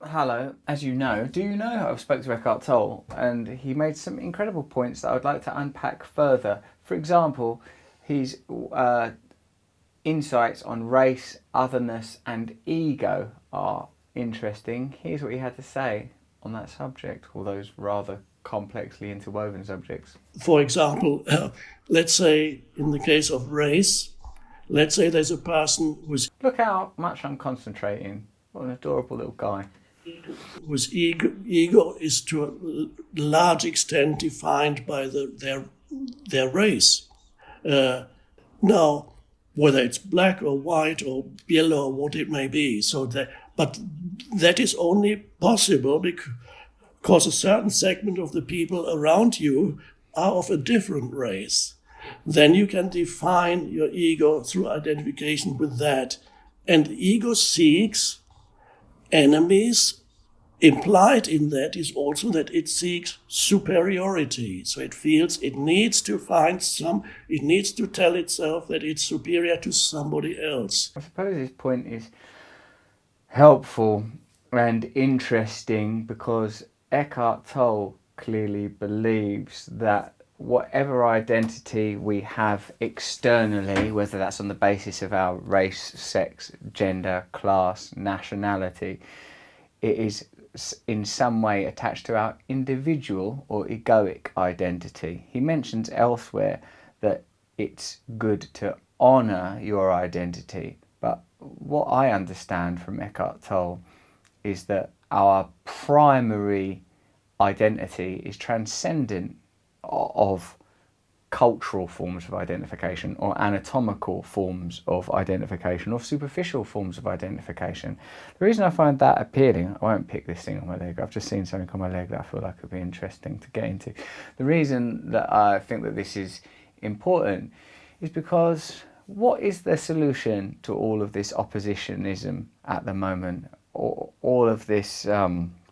Hello, as you know, do you know I've spoke to Eckhart Tolle and he made some incredible points that I would like to unpack further. For example, his insights on race, otherness and ego are interesting. Here's what he had to say on that subject, all those rather complexly interwoven subjects. For example, let's say in the case of race, let's say there's a person Look how much I'm concentrating. What an adorable little guy. whose ego is to a large extent defined by their race. Now, whether it's black or white or yellow or what it may be, but that is only possible because a certain segment of the people around you are of a different race. Then you can define your ego through identification with that. And ego seeks enemies. Implied in that is also that it seeks superiority. So it feels it needs to it needs to tell itself that it's superior to somebody else. I suppose this point is helpful and interesting because Eckhart Tolle clearly believes that whatever identity we have externally, whether that's on the basis of our race, sex, gender, class, nationality, it is in some way attached to our individual or egoic identity. He mentions elsewhere that it's good to honour your identity, but what I understand from Eckhart Tolle is that our primary identity is transcendent of cultural forms of identification or anatomical forms of identification or superficial forms of identification. The reason I find that appealing, I won't pick this thing on my leg, I've just seen something on my leg that I feel like would be interesting to get into. The reason that I think that this is important is because what is the solution to all of this oppositionism at the moment, or all of this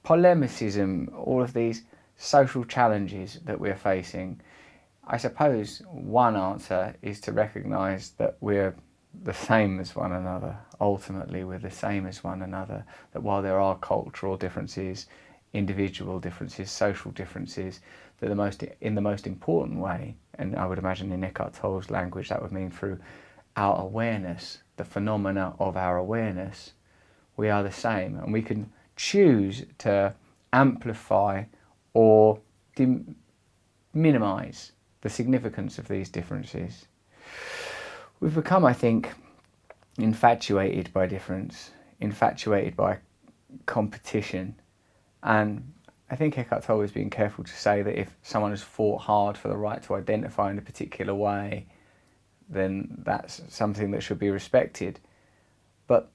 polemicism, all of these social challenges that we're facing? I suppose one answer is to recognise that we're the same as one another. Ultimately, we're the same as one another. That while there are cultural differences, individual differences, social differences, that in the most important way, and I would imagine in Eckhart Tolle's language that would mean through our awareness, the phenomena of our awareness, we are the same, and we can choose to amplify or minimise the significance of these differences. We've become, I think, infatuated by difference, infatuated by competition, and I think Eckhart Tolle is being careful to say that if someone has fought hard for the right to identify in a particular way, then that's something that should be respected. But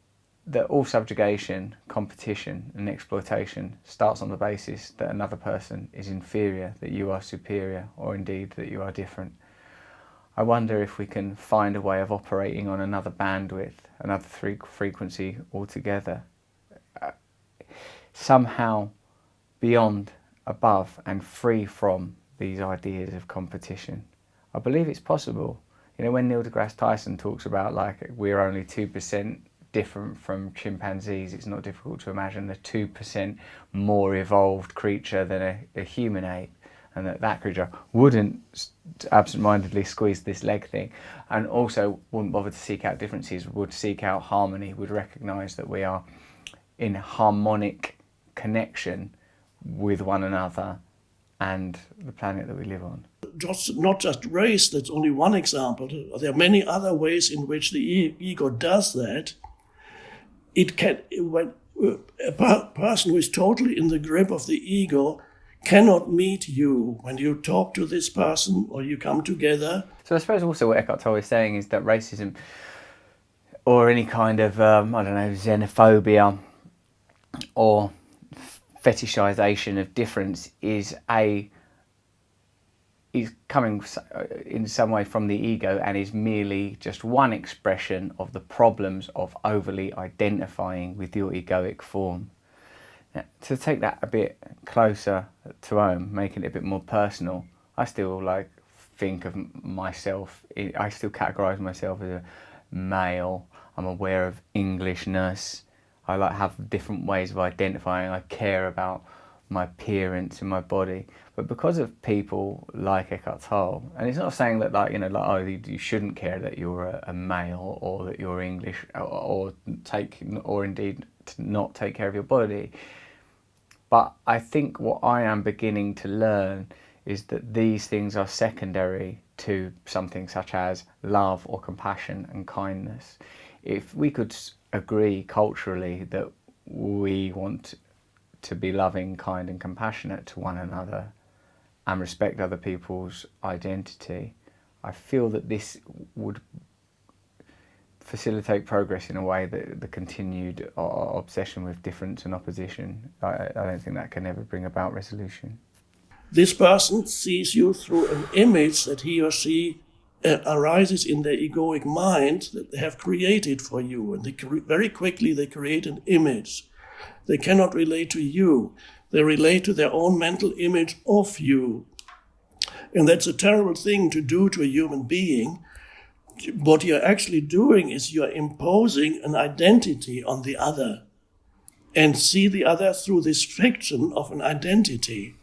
that all subjugation, competition and exploitation starts on the basis that another person is inferior, that you are superior, or indeed that you are different. I wonder if we can find a way of operating on another bandwidth, another frequency altogether, somehow beyond, above and free from these ideas of competition. I believe it's possible. You know, when Neil deGrasse Tyson talks about like we're only 2% different from chimpanzees, it's not difficult to imagine a 2% more evolved creature than a human ape, and that creature wouldn't absent-mindedly squeeze this leg thing, and also wouldn't bother to seek out differences, would seek out harmony, would recognise that we are in harmonic connection with one another and the planet that we live on. Not just race, that's only one example. There are many other ways in which the ego does that. When a person who is totally in the grip of the ego cannot meet you when you talk to this person or you come together. So I suppose also what Eckhart Tolle is saying is that racism or any kind of, xenophobia or fetishization of difference is coming in some way from the ego and is merely just one expression of the problems of overly identifying with your egoic form. Now, to take that a bit closer to home, making it a bit more personal, I still think of myself, I still categorise myself as a male. I'm aware of Englishness. I like have different ways of identifying. I care about my appearance and my body. But because of people like Eckhart Tolle, and it's not saying that like, oh, you shouldn't care that you're a male or that you're English or indeed to not take care of your body. But I think what I am beginning to learn is that these things are secondary to something such as love or compassion and kindness. If we could agree culturally that we want to be loving, kind and compassionate to one another and respect other people's identity, I feel that this would facilitate progress in a way that the continued obsession with difference and opposition, I don't think that can ever bring about resolution. This person sees you through an image that he or she arises in their egoic mind that they have created for you, and very quickly they create an image. They cannot relate to you. They relate to their own mental image of you. And that's a terrible thing to do to a human being. What you're actually doing is you're imposing an identity on the other and see the other through this fiction of an identity.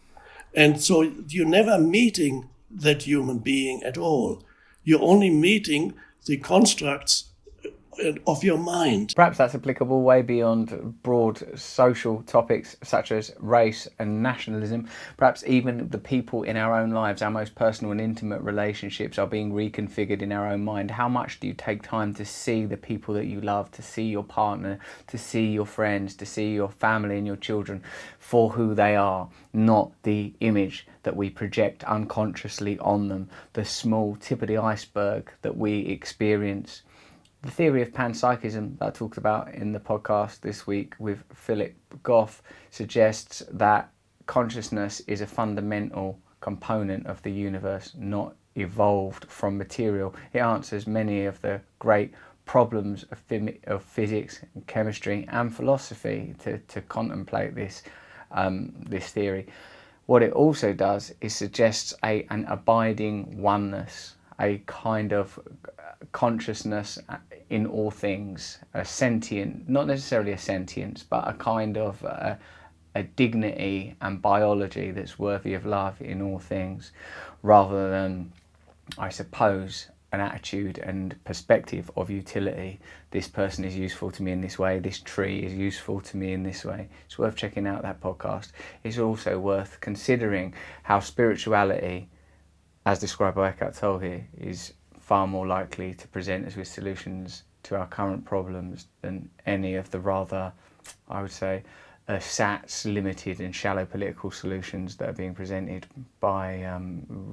And so you're never meeting that human being at all. You're only meeting the constructs of your mind. Perhaps that's applicable way beyond broad social topics such as race and nationalism. Perhaps even the people in our own lives, our most personal and intimate relationships are being reconfigured in our own mind. How much do you take time to see the people that you love, to see your partner, to see your friends, to see your family and your children for who they are, not the image that we project unconsciously on them, the small tip of the iceberg that we experience. The theory of panpsychism that I talked about in the podcast this week with Philip Goff suggests that consciousness is a fundamental component of the universe, not evolved from material. It answers many of the great problems of physics, and chemistry and philosophy to contemplate this theory. What it also does is suggests an abiding oneness, a kind of consciousness in all things, a sentient, not necessarily a sentience, but a kind of a dignity and biology that's worthy of love in all things, rather than, I suppose, an attitude and perspective of utility. This person is useful to me in this way, this tree is useful to me in this way. It's worth checking out that podcast. It's also worth considering how spirituality, as described by Eckhart Tolle here, is far more likely to present us with solutions to our current problems than any of the rather, I would say, ersatz, limited and shallow political solutions that are being presented by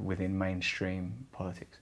within mainstream politics.